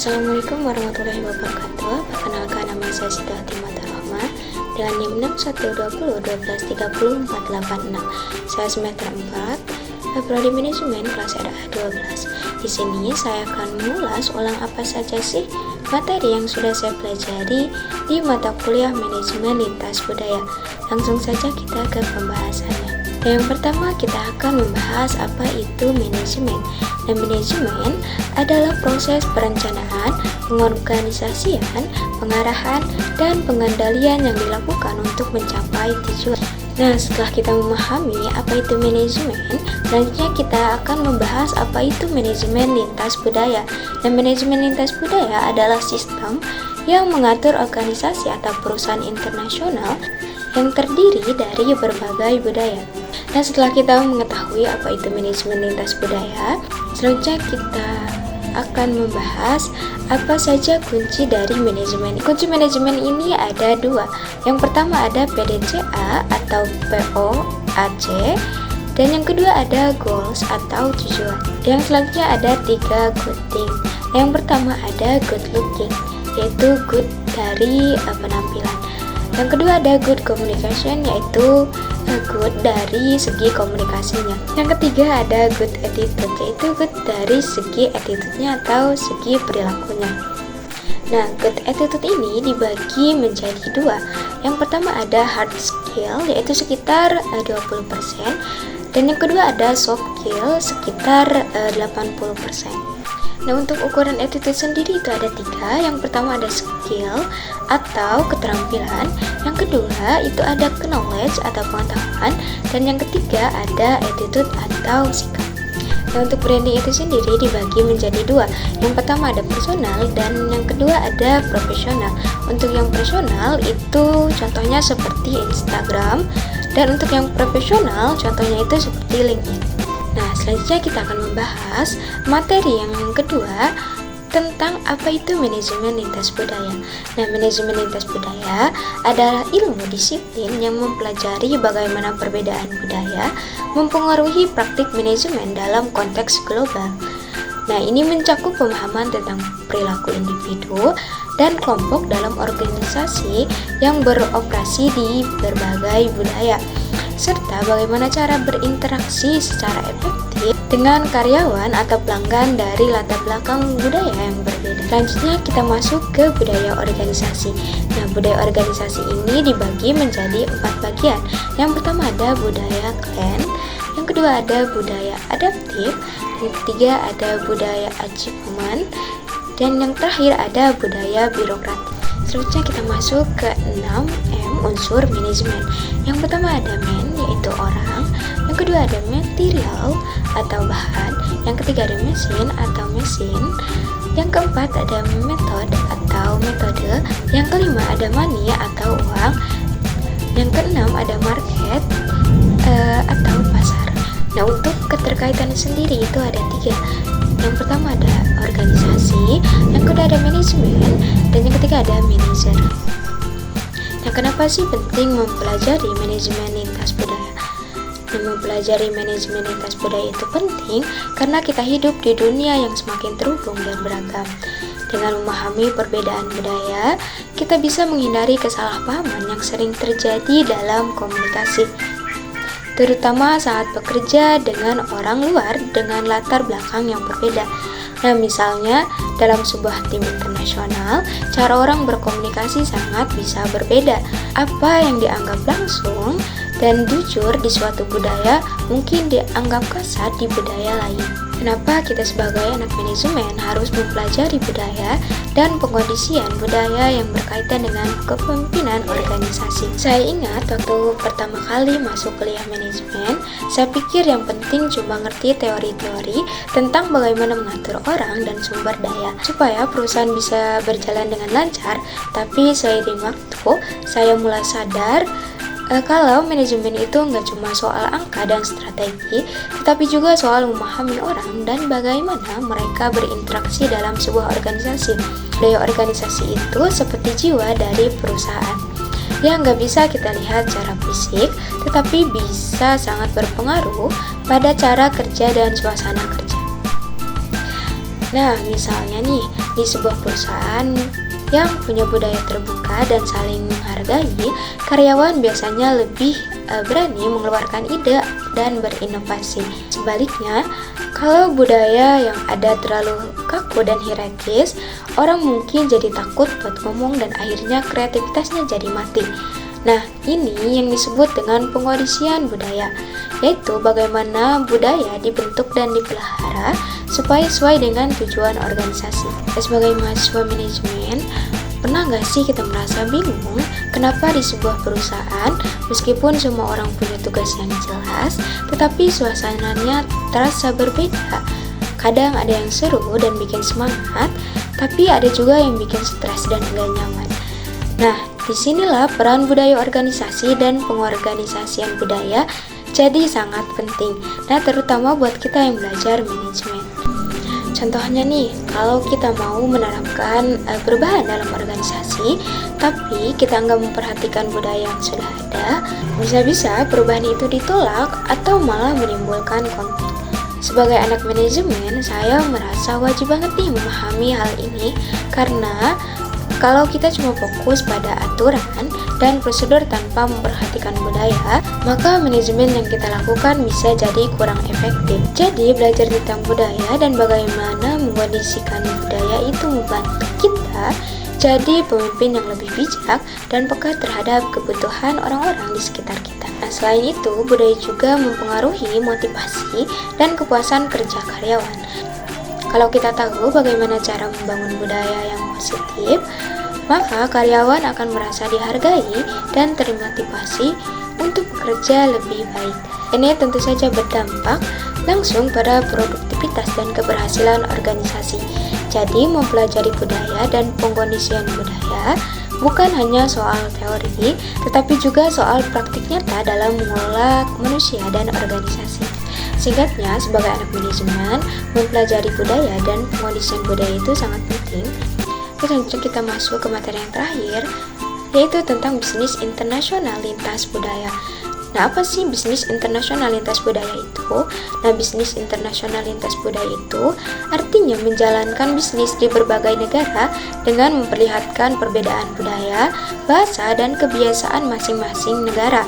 Assalamualaikum warahmatullahi wabarakatuh. Perkenalkan, nama saya Siti Fatimah Rahma dengan NIM 612012304886. Saya semester 4, Prodi Manajemen kelas RA12. Di sini saya akan mengulas ulang apa saja sih materi yang sudah saya pelajari di mata kuliah Manajemen Lintas Budaya. Langsung saja kita ke pembahasannya. Yang pertama, kita akan membahas apa itu manajemen. Dan manajemen adalah proses perencanaan, pengorganisasian, pengarahan, dan pengendalian yang dilakukan untuk mencapai tujuan. Nah, setelah kita memahami apa itu manajemen, selanjutnya kita akan membahas apa itu manajemen lintas budaya. Dan manajemen lintas budaya adalah sistem yang mengatur organisasi atau perusahaan internasional yang terdiri dari berbagai budaya. Nah, setelah kita mengetahui apa itu manajemen lintas budaya, selanjutnya kita akan membahas apa saja kunci dari manajemen. Kunci manajemen ini ada dua. Yang pertama ada PDCA atau POAC, dan yang kedua ada goals atau tujuan. Yang selanjutnya ada tiga good thing. Yang pertama ada good looking, yaitu good dari penampilan. Yang kedua ada good communication, yaitu good dari segi komunikasinya. Yang ketiga ada good attitude, yaitu good dari segi attitude-nya atau segi perilakunya. Nah, good attitude ini dibagi menjadi dua. Yang pertama ada hard skill, yaitu sekitar 20%, dan yang kedua ada soft skill sekitar 80%. Nah, untuk ukuran attitude sendiri itu ada tiga. Yang pertama ada skill atau keterampilan, yang kedua itu ada knowledge atau pengetahuan, dan yang ketiga ada attitude atau sikap. Nah, untuk branding itu sendiri dibagi menjadi dua. Yang pertama ada personal dan yang kedua ada profesional. Untuk yang personal itu contohnya seperti Instagram, dan untuk yang profesional contohnya itu seperti LinkedIn. Nah, selanjutnya kita akan membahas materi yang kedua tentang apa itu manajemen lintas budaya. Nah, manajemen lintas budaya adalah ilmu disiplin yang mempelajari bagaimana perbedaan budaya mempengaruhi praktik manajemen dalam konteks global. Nah, ini mencakup pemahaman tentang perilaku individu dan kelompok dalam organisasi yang beroperasi di berbagai budaya, serta bagaimana cara berinteraksi secara efektif dengan karyawan atau pelanggan dari latar belakang budaya yang berbeda. Selanjutnya kita masuk ke budaya organisasi. Nah, budaya organisasi ini dibagi menjadi 4 bagian. Yang pertama ada budaya klan, yang kedua ada budaya adaptif, yang ketiga ada budaya achievement, dan yang terakhir ada budaya birokratik. Selanjutnya kita masuk ke 6M unsur manajemen. Yang pertama ada man, yaitu orang. Yang kedua ada material atau bahan. Yang ketiga ada mesin atau mesin. Yang keempat ada method atau metode. Yang kelima ada money atau uang. Yang keenam ada market atau pasar. Nah, untuk keterkaitannya sendiri itu ada 3. Yang pertama ada organisasi, yang kedua ada manajemen, dan yang ketiga ada manajer. Nah, kenapa sih penting mempelajari manajemen lintas budaya? Nah, mempelajari manajemen lintas budaya itu penting karena kita hidup di dunia yang semakin terhubung dan beragam. Dengan memahami perbedaan budaya, kita bisa menghindari kesalahpahaman yang sering terjadi dalam komunikasi, terutama saat bekerja dengan orang luar dengan latar belakang yang berbeda. Nah, misalnya dalam sebuah tim internasional, cara orang berkomunikasi sangat bisa berbeda. Apa yang dianggap langsung dan jujur di suatu budaya mungkin dianggap kasar di budaya lain. Kenapa kita sebagai anak manajemen harus mempelajari budaya dan pengkondisian budaya yang berkaitan dengan kepemimpinan organisasi? Saya ingat waktu pertama kali masuk kuliah manajemen, saya pikir yang penting cuma ngerti teori-teori tentang bagaimana mengatur orang dan sumber daya supaya perusahaan bisa berjalan dengan lancar. Tapi seiring waktu, saya mulai sadar kalau manajemen itu nggak cuma soal angka dan strategi, tetapi juga soal memahami orang dan bagaimana mereka berinteraksi dalam sebuah organisasi. Budaya organisasi itu seperti jiwa dari perusahaan yang nggak bisa kita lihat secara fisik, tetapi bisa sangat berpengaruh pada cara kerja dan suasana kerja. Nah, misalnya nih, Di sebuah perusahaan yang punya budaya terbuka dan saling menghargai, karyawan biasanya lebih berani mengeluarkan ide dan berinovasi. Sebaliknya, kalau budaya yang ada terlalu kaku dan hierarkis, orang mungkin jadi takut buat ngomong dan akhirnya kreativitasnya jadi mati. Nah, ini yang disebut dengan pengkondisian budaya, yaitu bagaimana budaya dibentuk dan dipelihara supaya sesuai dengan tujuan organisasi. Sebagai mahasiswa manajemen, pernah nggak sih kita merasa bingung kenapa di sebuah perusahaan meskipun semua orang punya tugas yang jelas, tetapi suasananya terasa berbeda? Kadang ada yang seru dan bikin semangat, tapi ada juga yang bikin stres dan gak nyaman. Nah, disinilah peran budaya organisasi dan pengorganisasian budaya jadi sangat penting. Nah, terutama buat kita yang belajar manajemen. Contohnya nih, kalau kita mau menerapkan perubahan dalam organisasi, tapi kita nggak memperhatikan budaya yang sudah ada, bisa-bisa perubahan itu ditolak atau malah menimbulkan konflik. Sebagai anak manajemen, saya merasa wajib banget nih memahami hal ini, karena kalau kita cuma fokus pada aturan dan prosedur tanpa memperhatikan budaya, maka manajemen yang kita lakukan bisa jadi kurang efektif. Jadi, belajar tentang budaya dan bagaimana mengkondisikan budaya itu membantu kita jadi pemimpin yang lebih bijak dan peka terhadap kebutuhan orang-orang di sekitar kita. Nah, selain itu, budaya juga mempengaruhi motivasi dan kepuasan kerja karyawan. Kalau kita tahu bagaimana cara membangun budaya yang positif, maka karyawan akan merasa dihargai dan termotivasi untuk bekerja lebih baik. Ini tentu saja berdampak langsung pada produktivitas dan keberhasilan organisasi. Jadi, mempelajari budaya dan pengkondisian budaya bukan hanya soal teori, tetapi juga soal praktik nyata dalam mengelola manusia dan organisasi. Singkatnya, sebagai anak manajemen, mempelajari budaya dan pengkondisian budaya itu sangat penting. Selanjutnya kita masuk ke materi yang terakhir, yaitu tentang bisnis internasional lintas budaya. Nah, apa sih bisnis internasional lintas budaya itu? Nah, bisnis internasional lintas budaya itu artinya menjalankan bisnis di berbagai negara dengan memperlihatkan perbedaan budaya, bahasa, dan kebiasaan masing-masing negara.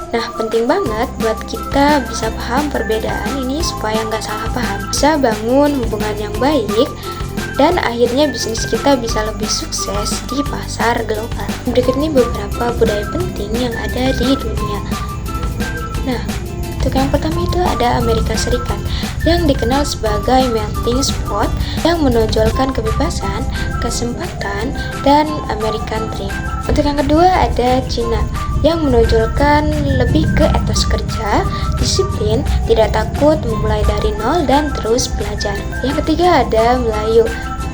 Nah, penting banget buat kita bisa paham perbedaan ini supaya nggak salah paham, bisa bangun hubungan yang baik, dan akhirnya bisnis kita bisa lebih sukses di pasar global. Berikut ini beberapa budaya penting yang ada di dunia. Nah, untuk yang pertama itu ada Amerika Serikat yang dikenal sebagai melting spot yang menonjolkan kebebasan, kesempatan, dan American Dream. Untuk yang kedua ada Cina yang menonjolkan lebih ke etos kerja, disiplin, tidak takut memulai dari nol dan terus belajar. Yang ketiga ada Melayu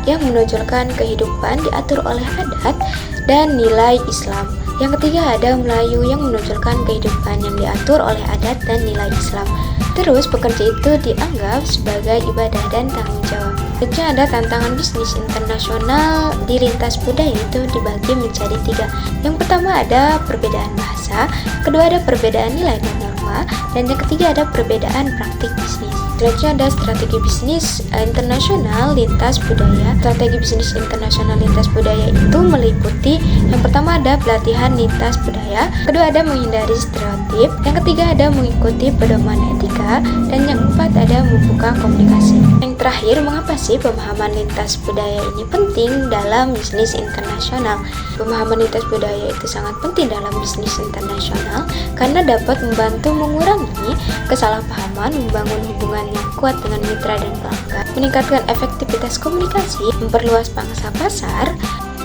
yang menonjolkan kehidupan diatur oleh adat dan nilai Islam. Yang ketiga ada Melayu yang menonjolkan kehidupan yang diatur oleh adat dan nilai Islam. Terus pekerja itu dianggap sebagai ibadah dan tanggung jawab. Selanjutnya ada tantangan bisnis internasional di lintas budaya itu dibagi menjadi 3. Yang pertama ada perbedaan bahasa, kedua ada perbedaan nilai dan norma, dan yang ketiga ada perbedaan praktik bisnis. Selanjutnya ada strategi bisnis internasional lintas budaya. Strategi bisnis internasional lintas budaya itu meliputi yang pertama ada pelatihan lintas budaya, kedua ada menghindari stereotip, yang ketiga ada mengikuti pedoman etika, dan yang keempat ada membuka komunikasi. Yang terakhir, mengapa sih pemahaman lintas budaya ini penting dalam bisnis internasional? Pemahaman lintas budaya itu sangat penting dalam bisnis internasional karena dapat membantu mengurangi kesalahpahaman, membangun hubungan yang kuat dengan mitra dan pelanggan, meningkatkan efektivitas komunikasi, memperluas pangsa pasar,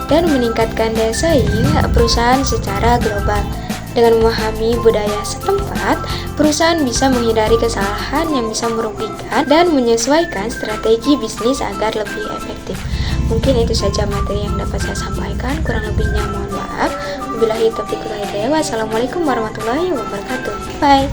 dan meningkatkan daya saing perusahaan secara global. Dengan memahami budaya setempat, perusahaan bisa menghindari kesalahan yang bisa merugikan dan menyesuaikan strategi bisnis agar lebih efektif. Mungkin itu saja materi yang dapat saya sampaikan, kurang lebihnya mohon maaf. Wabillahi taufiq wal hidayah. Wassalamualaikum warahmatullahi wabarakatuh. Bye.